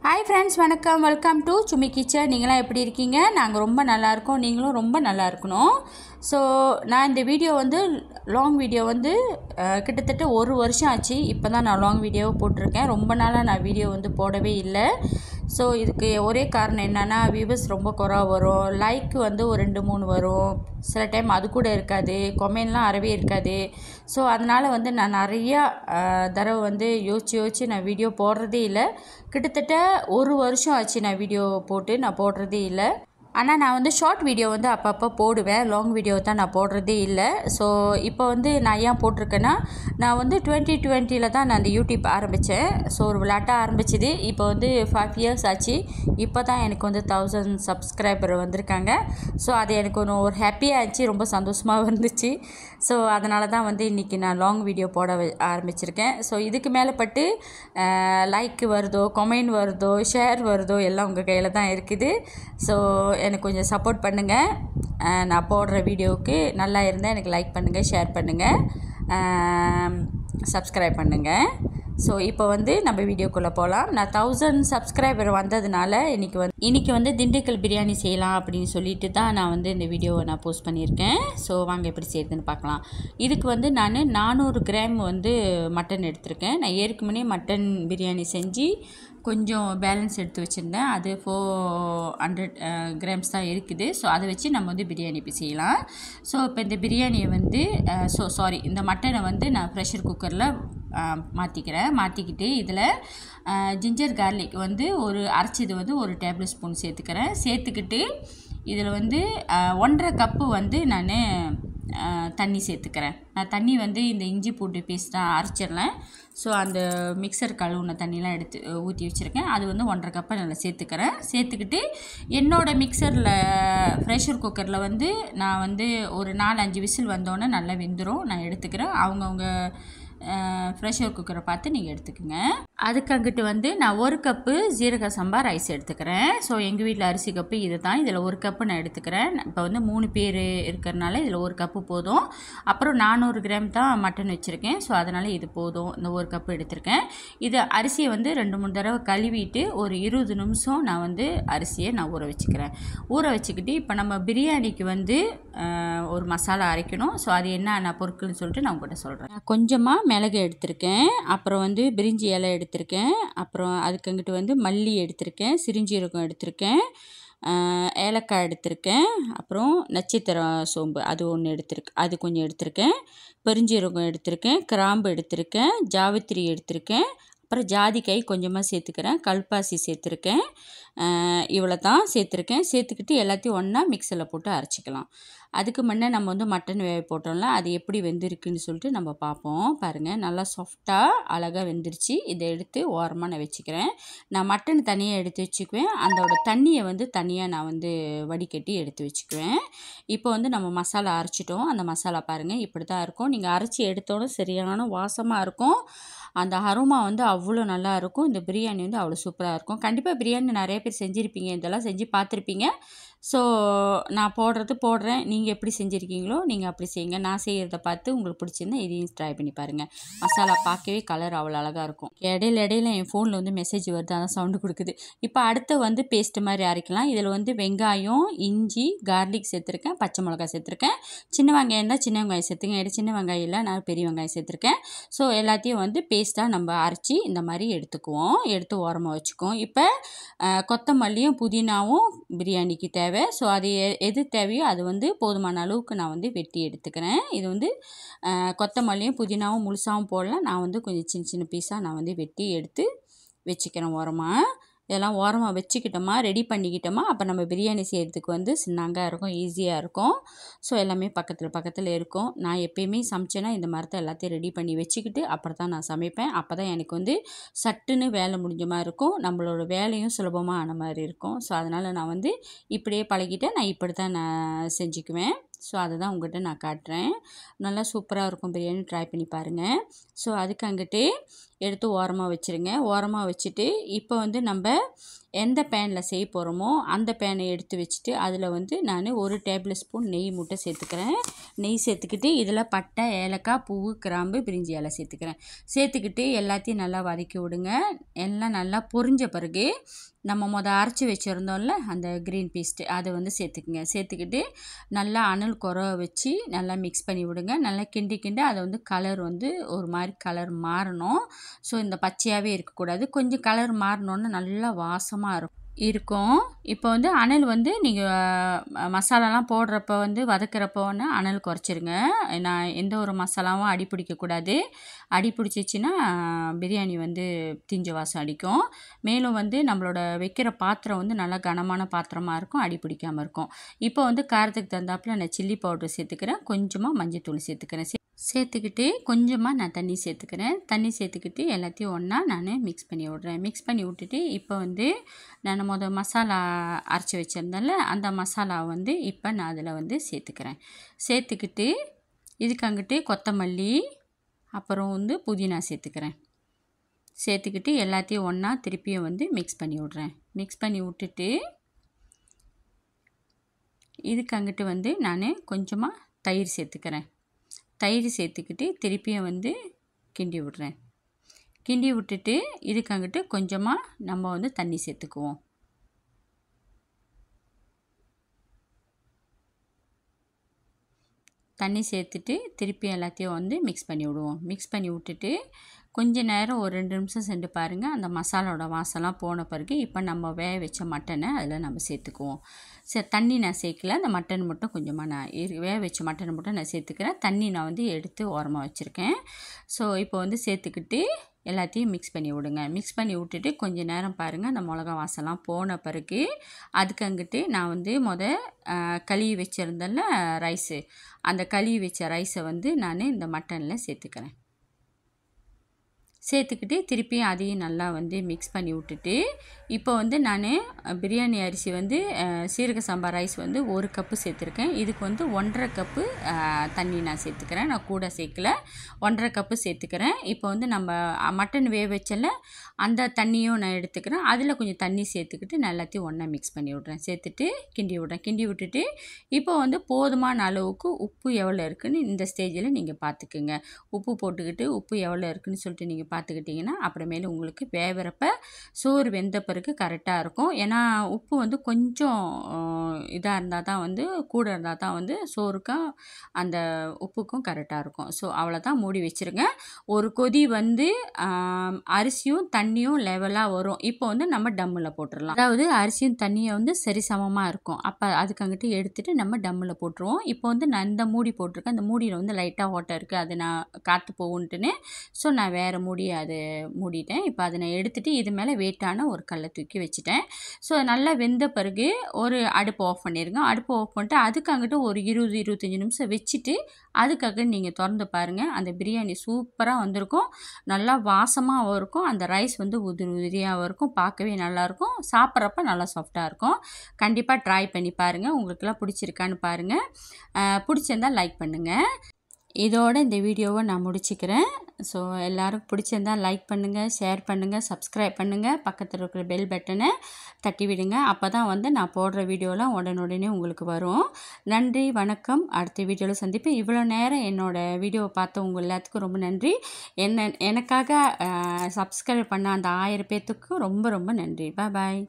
Hi friends, வணக்கம். Welcome to Sumi kitchen. நீங்களாம் எப்படி இருக்கீங்க? நாங்கள் ரொம்ப நல்லா இருக்கோம். நீங்களும் ரொம்ப நல்லா இருக்கணும். ஸோ நான் இந்த வீடியோ வந்து லாங் வீடியோ வந்து கிட்டத்தட்ட ஒரு வருஷம் ஆச்சு. இப்போ தான் நான் லாங் வீடியோ போட்டிருக்கேன். ரொம்ப நாளாக நான் வீடியோ வந்து போடவே இல்லை. ஸோ இதுக்கு ஒரே காரணம் என்னென்னா வியூவர்ஸ் ரொம்ப குறைவா வரும், லைக் வந்து ஒரு 2-3 வரும், சில டைம் அது கூட இருக்காது, கொமெண்ட்லாம் அறவே இருக்காது. ஸோ அதனால் வந்து நான் நிறையா தடவை வந்து யோசித்து நான் வீடியோ போடுறதே இல்லை. கிட்டத்தட்ட ஒரு வருஷம் ஆச்சு நான் வீடியோ போட்டு நான் போடுறதே இல்லை. ஆனால் நான் வந்து ஷார்ட் வீடியோ வந்து அப்பப்போ போடுவேன், லாங் வீடியோ தான் நான் போடுறதே இல்லை. ஸோ இப்போ வந்து நான் ஏன் போட்டிருக்கேன்னா, நான் வந்து 2020 தான் நான் அந்த யூடியூப் ஆரம்பித்தேன். ஸோ ஒரு விளையாட்டாக ஆரம்பிச்சது. இப்போ வந்து 5 இயர்ஸ் ஆச்சு. இப்போ தான் எனக்கு வந்து 1000 சப்ஸ்கிரைபர் வந்திருக்காங்க. ஸோ அது எனக்கு ஒரு ஹாப்பியாக இருந்துச்சு, ரொம்ப சந்தோஷமாக இருந்துச்சு. ஸோ அதனால தான் வந்து இன்றைக்கி நான் லாங் வீடியோ போட ஆரம்பிச்சிருக்கேன். ஸோ இதுக்கு மேலே பட்டு லைக் வருதோ, கமெண்ட் வருதோ, ஷேர் வருதோ எல்லாம் உங்கள் கையில் தான் இருக்குது. ஸோ எனக்கு கொஞ்சம் சப்போர்ட் பண்ணுங்கள். நான் போடுற வீடியோவுக்கு நல்லா இருந்தால் எனக்கு லைக் பண்ணுங்கள், ஷேர் பண்ணுங்கள், சப்ஸ்கிரைப் பண்ணுங்கள். ஸோ இப்போ வந்து நம்ம வீடியோக்குள்ளே போகலாம். நான் 1000 சப்ஸ்கிரைபர் வந்ததுனால இன்றைக்கி வந்து திண்டுக்கல் பிரியாணி செய்யலாம் அப்படின்னு சொல்லிட்டு தான் நான் வந்து இந்த வீடியோவை நான் போஸ்ட் பண்ணியிருக்கேன். ஸோ வாங்க எப்படி செய்யுதுன்னு பார்க்கலாம். இதுக்கு வந்து நான் 400 கிராம் வந்து மட்டன் எடுத்திருக்கேன். நான் ஏற்கனவே மட்டன் பிரியாணி செஞ்சு கொஞ்சம் பேலன்ஸ் எடுத்து வச்சுருந்தேன். அது 400 கிராம்ஸ் தான் இருக்குது. ஸோ அதை வச்சு நம்ம வந்து பிரியாணி இப்போ செய்யலாம். ஸோ இப்போ இந்த பிரியாணியை வந்து இந்த மட்டனை வந்து நான் ப்ரெஷர் குக்கரில் மாற்றிக்கிட்டு இதில் ஜிஞ்சர் கார்லிக் வந்து அரைச்சது வந்து 1 டேபிள் ஸ்பூன் சேர்த்துக்கிட்டு இதில் வந்து 1.5 கப்பு வந்து நான் தண்ணி சேர்த்துக்கிறேன். நான் தண்ணி வந்து இந்த இஞ்சி பூண்டு பேஸ்ட்டாக அரைச்சிடலேன். ஸோ அந்த மிக்சர் கழுவுன தண்ணிலாம் எடுத்து ஊற்றி வச்சுருக்கேன். அது வந்து 1.5 கப்பை நல்லா சேர்த்துக்கிட்டு என்னோடய மிக்சரில் ப்ரெஷர் குக்கரில் வந்து நான் வந்து ஒரு 4-5 விசில் வந்தோன்னே நல்லா வெந்துடும். நான் எடுத்துக்கிறேன். அவங்கவுங்க ப்ரெஷர் குக்கரை பார்த்து நீங்கள் எடுத்துக்கோங்க. அதுக்கு அங்கிட்டு வந்து நான் 1 கப்பு ஜீரக சம்பா ரைஸ் எடுத்துக்கிறேன். ஸோ எங்கள் வீட்டில் அரிசி கப்பு இது தான். இதில் 1 கப்பு நான் எடுத்துக்கிறேன். இப்போ வந்து 3 பேர் இருக்கிறனால இதில் 1 கப்பு போதும். அப்புறம் 400 கிராம் தான் மட்டன் வச்சுருக்கேன். ஸோ அதனால் இது போதும். இந்த 1 கப்பு எடுத்திருக்கேன். இது அரிசியை வந்து 2-3 தடவை கழுவிட்டு ஒரு 20 நிமிஷம் நான் வந்து அரிசியை நான் ஊற வச்சுக்கிட்டு இப்போ நம்ம பிரியாணிக்கு வந்து ஒரு மசாலா அரைக்கணும். ஸோ அது என்ன பொருட்கள்னு சொல்லிட்டு நான் உங்கள்கிட்ட சொல்கிறேன். கொஞ்சமாக மிளகு எடுத்திருக்கேன், அப்புறம் வந்து பிரிஞ்சி இலை எடுத்திருக்கேன், அப்புறம் அதுக்கு அங்கிட்டு வந்து மல்லி எடுத்திருக்கேன், சிறுஞ்சீரகம் எடுத்திருக்கேன், ஏலக்காய் எடுத்திருக்கேன், அப்புறம் நட்சத்திர சோம்பு அது அது கொஞ்சம் எடுத்திருக்கேன், பெருஞ்சீரகம் எடுத்திருக்கேன், கிராம்பு எடுத்திருக்கேன், ஜாவித்திரி எடுத்திருக்கேன், அப்புறம் ஜாதிக்காய் கொஞ்சமாக சேர்த்துக்கிறேன், கல்பாசி சேர்த்துருக்கேன். இவ்வளோ தான் சேர்த்துக்கிட்டு எல்லாத்தையும் ஒன்றா மிக்சியில் போட்டு அரைச்சிக்கலாம். அதுக்கு முன்னே நம்ம வந்து மட்டன் வேக போட்டோம்ல, அது எப்படி வெந்திருக்குன்னு சொல்லிட்டு நம்ம பார்ப்போம். பாருங்கள், நல்லா சாஃப்டாக அழகாக வெந்துருச்சு. இதை எடுத்து ஓரமாக நான் வச்சுக்கிறேன். நான் மட்டன் தனியாக எடுத்து வச்சுக்குவேன். அதோட தண்ணியை வந்து தனியாக நான் வந்து வடிகட்டி எடுத்து வச்சுக்குவேன். இப்போ வந்து நம்ம மசாலா அரைச்சிட்டோம். அந்த மசாலா பாருங்கள் இப்படி தான் இருக்கும். நீங்கள் அரைச்சி எடுத்தோன்னே சரியான வாசமாக இருக்கும். அந்த அரோமா வந்து அவ்வளோ நல்லா இருக்கும். இந்த பிரியாணி வந்து அவ்வளோ சூப்பராக இருக்கும். கண்டிப்பாக பிரியாணி நிறைய பேர் செஞ்சுருப்பீங்க, இதெல்லாம் செஞ்சு பார்த்துருப்பீங்க. ஸோ நான் போடுறேன். நீங்கள் எப்படி செஞ்சுருக்கீங்களோ நீங்கள் அப்படி செய்யுங்க. நான் செய்கிறத பார்த்து உங்களுக்கு பிடிச்சிருந்தா இதையும் ட்ரை பண்ணி பாருங்கள். மசாலா பார்க்கவே கலர் அவ்வளோ அழகாக இருக்கும். இடையில என் ஃபோனில் வந்து மெசேஜ் வருது, அதான் சவுண்டு கொடுக்குது. இப்போ அடுத்து வந்து பேஸ்ட் மாதிரி அரைக்கலாம். இதில் வந்து வெங்காயம், இஞ்சி, கார்லிக் சேர்த்துருக்கேன், பச்சை மிளகாய் சேர்த்துருக்கேன், சின்ன வெங்காயம் இருந்தால் சின்ன வெங்காயம் சேர்த்துங்க. சின்ன வெங்காயம் இல்லை, நான் பெரிய வெங்காயம் சேர்த்துருக்கேன். ஸோ எல்லாத்தையும் வந்து பேஸ்ட்டாக நம்ம அரைச்சி இந்த மாதிரி எடுத்து ஓரமாக வச்சுக்குவோம். இப்போ கொத்தமல்லியும் புதினாவும் பிரியாணிக்கு தேவை. ஸோ அது எது தேவையோ அது வந்து போதுமான அளவுக்கு நான் வந்து வெட்டி எடுத்துக்கிறேன். இது வந்து கொத்தமல்லியும் புதினாவும் முழுசாகவும் போடலாம். நான் வந்து கொஞ்சம் சின்ன சின்ன பீஸாக நான் வந்து வெட்டி எடுத்து வச்சுக்கிறேன் ஓரமாக. இதெல்லாம் ஓரமாக வச்சுக்கிட்டோமா, ரெடி பண்ணிக்கிட்டோமா, அப்போ நம்ம பிரியாணி செய்கிறதுக்கு வந்து சின்னங்காக இருக்கும், ஈஸியாக இருக்கும். ஸோ எல்லாமே பக்கத்தில் இருக்கும். நான் எப்போயுமே சமைச்சேன்னா இந்த மாதிரி எல்லாத்தையும் ரெடி பண்ணி வச்சுக்கிட்டு அப்புறம் தான் நான் சமைப்பேன். அப்போ தான் எனக்கு வந்து சட்டுன்னு வேலை முடிஞ்ச மாதிரி இருக்கும், நம்மளோட வேலையும் சுலபமாக ஆன மாதிரி இருக்கும். ஸோ அதனால் நான் வந்து இப்படியே பழகிட்டேன். நான் இப்படி தான் நான் செஞ்சுக்குவேன். ஸோ அதை தான் உங்கள்கிட்ட நான் காட்டுறேன். நல்லா சூப்பராக இருக்கும் பிரியாணி, ட்ரை பண்ணி பாருங்கள். ஸோ அதுக்கு அங்கிட்டு எடுத்து ஓரமாக வச்சுருங்க. ஓரமாக வச்சுட்டு இப்போ வந்து நம்ம எந்த பேனில் செய்ய போகிறோமோ அந்த பேனை எடுத்து வச்சுட்டு அதில் வந்து நான் 1 டேபிள் ஸ்பூன் நெய் மட்டும் சேர்த்துக்கிறேன். நெய் சேர்த்துக்கிட்டு இதில் பட்டை, ஏலக்காய், பூவு, கிராம்பு, பிரிஞ்சி இலை சேர்த்துக்கிறேன். சேர்த்துக்கிட்டு எல்லாத்தையும் நல்லா வதக்கி விடுங்க. எல்லாம் நல்லா பொரிஞ்ச பிறகு நம்ம அரைச்சி வச்சுருந்தோம்ல அந்த க்ரீன் பேஸ்ட்டு அதை வந்து சேர்த்துக்குங்க. சேர்த்துக்கிட்டு நல்லா அனல் குறை வச்சு நல்லா மிக்ஸ் பண்ணி விடுங்க. நல்லா கிண்டி அதை வந்து கலர் வந்து ஒரு மாதிரி கலர் மாறணும். ஸோ இந்த பச்சையாகவே இருக்கக்கூடாது. கொஞ்சம் கலர் மாறினோன்னு நல்லா வாசமாக இருக்கும். இப்போ வந்து அனல் வந்து நீங்கள் மசாலாலாம் போடுறப்ப வந்து வதக்கிறப்போன்னு அனல் குறைச்சிருங்க. நான் எந்த ஒரு மசாலாவும் அடி பிடிக்கக்கூடாது. அடி பிடிச்சிச்சின்னா பிரியாணி வந்து தீஞ்ச வாசம் அடிக்கும். மேலும் வந்து நம்மளோட வைக்கிற பாத்திரம் வந்து நல்லா கனமான பாத்திரமாக இருக்கும், அடி பிடிக்காமல் இருக்கும். இப்போ வந்து காரத்துக்கு தகுந்தாப்பில் நான் சில்லி பவுடர் சேர்த்துக்கிறேன், கொஞ்சமாக மஞ்சள் சேர்த்துக்கிறேன். சேர்த்துக்கிட்டு கொஞ்சமாக நான் தண்ணி சேர்த்துக்கிறேன். தண்ணி சேர்த்துக்கிட்டு எல்லாத்தையும் ஒன்றா நான் மிக்ஸ் பண்ணி விட்றேன். மிக்ஸ் பண்ணி விட்டுட்டு இப்போ வந்து நான் மசாலா அரைச்சி வச்சுருந்தேன்ல அந்த மசாலா வந்து இப்போ நான் அதில் வந்து சேர்த்துக்கிறேன். சேர்த்துக்கிட்டு இதுக்கு அங்கிட்டு கொத்தமல்லி அப்புறம் வந்து புதினா சேர்த்துக்கிறேன். சேர்த்துக்கிட்டு எல்லாத்தையும் ஒன்றா திருப்பியும் வந்து மிக்ஸ் பண்ணி விட்றேன். மிக்ஸ் பண்ணி விட்டுட்டு இதுக்கு அங்கிட்டு வந்து நான் கொஞ்சமாக தயிர் சேர்த்துக்கிறேன். தயிர் சேர்த்துக்கிட்டு திருப்பியும் வந்து கிண்டி விட்றேன். கிண்டி விட்டுட்டு இதுக்கு அங்கிட்டு கொஞ்சமாக நம்ம வந்து தண்ணி சேர்த்துக்குவோம். தண்ணி சேர்த்துட்டு திருப்பி எல்லாத்தையும் வந்து மிக்ஸ் பண்ணி விடுவோம். மிக்ஸ் பண்ணி விட்டுட்டு கொஞ்ச நேரம் ஒரு 2 நிமிஷம் சென்று பாருங்கள். அந்த மசாலாவோட வாசம்லாம் போன பிறகு இப்போ நம்ம வேக வச்ச மட்டனை அதில் நம்ம சேர்த்துக்குவோம். தண்ணி நான் சேர்க்கல, அந்த மட்டன் மட்டும் கொஞ்சமாக நான் வேக வச்ச மட்டனை மட்டும் நான் சேர்த்துக்கிறேன். தண்ணி நான் வந்து எடுத்து ஓரமாக வச்சுருக்கேன். ஸோ இப்போ வந்து சேர்த்துக்கிட்டு எல்லாத்தையும் மிக்ஸ் பண்ணி விடுங்க. மிக்ஸ் பண்ணி விட்டுட்டு கொஞ்சம் நேரம் பாருங்கள். அந்த மிளகா வாசம்லாம் போன பிறகு அதுக்கு அங்கிட்டு நான் வந்து கழுவி வச்சுருந்தேன்ல ரைஸு, அந்த கழுவி வச்ச ரைஸை வந்து நான் இந்த மட்டனில் சேர்த்துக்கிறேன். சேர்த்துக்கிட்டு திருப்பியும் அதையும் நல்லா வந்து மிக்ஸ் பண்ணி விட்டுட்டு இப்போ வந்து நான் பிரியாணி அரிசி வந்து சீரக சம்பா ரைஸ் வந்து 1 கப்பு சேர்த்துருக்கேன். இதுக்கு வந்து 1.5 கப்பு தண்ணி நான் சேர்த்துக்கிறேன். நான் கூட சேர்க்கல, 1.5 கப்பு சேர்த்துக்கிறேன். இப்போ வந்து நம்ம மட்டன் வேக வச்சல அந்த தண்ணியும் நான் எடுத்துக்கிறேன். அதில் கொஞ்சம் தண்ணி சேர்த்துக்கிட்டு நான் எல்லாத்தையும் ஒன்றா மிக்ஸ் பண்ணி விட்றேன். சேர்த்துட்டு கிண்டி விட்றேன். கிண்டி விட்டுட்டு இப்போ வந்து போதுமான அளவுக்கு உப்பு எவ்வளோ இருக்குதுன்னு இந்த ஸ்டேஜில் நீங்கள் பார்த்துக்குங்க. உப்பு போட்டுக்கிட்டு உப்பு எவ்வளோ இருக்குதுன்னு சொல்லிட்டு நீங்கள் பார்த்துக்கிட்டிங்கன்னா அப்புறமேலு உங்களுக்கு வேகிறப்ப சோறு வெந்த பிறகு கரெக்டாக இருக்கும். ஏன்னா உப்பு வந்து கொஞ்சம் இதாக இருந்தால் தான் வந்து கூட இருந்தால் தான் வந்து சோறுக்கும் அந்த உப்புக்கும் கரெக்டாக இருக்கும். ஸோ அவ்வளோதான், மூடி வச்சுருங்க. ஒரு கொதி வந்து அரிசியும் தண்ணியும் லெவலாக வரும். இப்போ வந்து நம்ம டம்மில் போட்டுடலாம். அதாவது அரிசியும் தண்ணியை வந்து சரிசமமாக இருக்கும். அப்போ அதுக்கு அங்கிட்டு எடுத்துகிட்டு நம்ம டம்மில் போட்டுருவோம். இப்போ வந்து நான் இந்த மூடி போட்டிருக்கேன். அந்த மூடியில் வந்து லைட்டாக ஓட்டை இருக்குது, அது நான் காற்று போகுன்ட்டுன்னு ஸோ நான் வேறு மூடி அது மூடிட்டேன். இப்போ அதை நான் எடுத்துகிட்டு இது மேலே வெயிட்டான ஒரு கல்லை தூக்கி வச்சுட்டேன். ஸோ நல்லா வெந்த பிறகு ஒரு அடுப்பு ஆஃப் பண்ணிடுங்க. அடுப்பு ஆஃப் பண்ணிட்டு அதுக்கு அங்கிட்ட ஒரு 20-25 நிமிஷம் வச்சுட்டு அதுக்காக நீங்கள் திறந்து பாருங்கள். அந்த பிரியாணி சூப்பராக வந்திருக்கும். நல்லா வாசமாகவும் இருக்கும். அந்த ரைஸ் வந்து உதிரியாகவும் இருக்கும். பார்க்கவே நல்லாயிருக்கும். சாப்பிட்றப்ப நல்லா சாஃப்டாக இருக்கும். கண்டிப்பாக ட்ரை பண்ணி பாருங்கள். உங்களுக்கெல்லாம் பிடிச்சிருக்கான்னு பாருங்கள். பிடிச்சிருந்தால் லைக் பண்ணுங்கள். இதோட இந்த வீடியோவை நான் முடிச்சுக்கிறேன். ஸோ எல்லோரும் பிடிச்சிருந்தால் லைக் பண்ணுங்கள், ஷேர் பண்ணுங்கள், சப்ஸ்கிரைப் பண்ணுங்கள். பக்கத்தில் இருக்கிற பெல் பட்டனை தட்டி விடுங்க. அப்போ தான் வந்து நான் போடுற வீடியோலாம் உடனுடனே உங்களுக்கு வரும். நன்றி, வணக்கம். அடுத்த வீடியோவில் சந்திப்பேன். இவ்வளோ நேரம் என்னோடய வீடியோவை பார்த்த உங்கள் எல்லாத்துக்கும் ரொம்ப நன்றி. எனக்காக சப்ஸ்கிரைப் பண்ண அந்த 1000 பேர்த்துக்கு ரொம்ப ரொம்ப நன்றி. பாய்.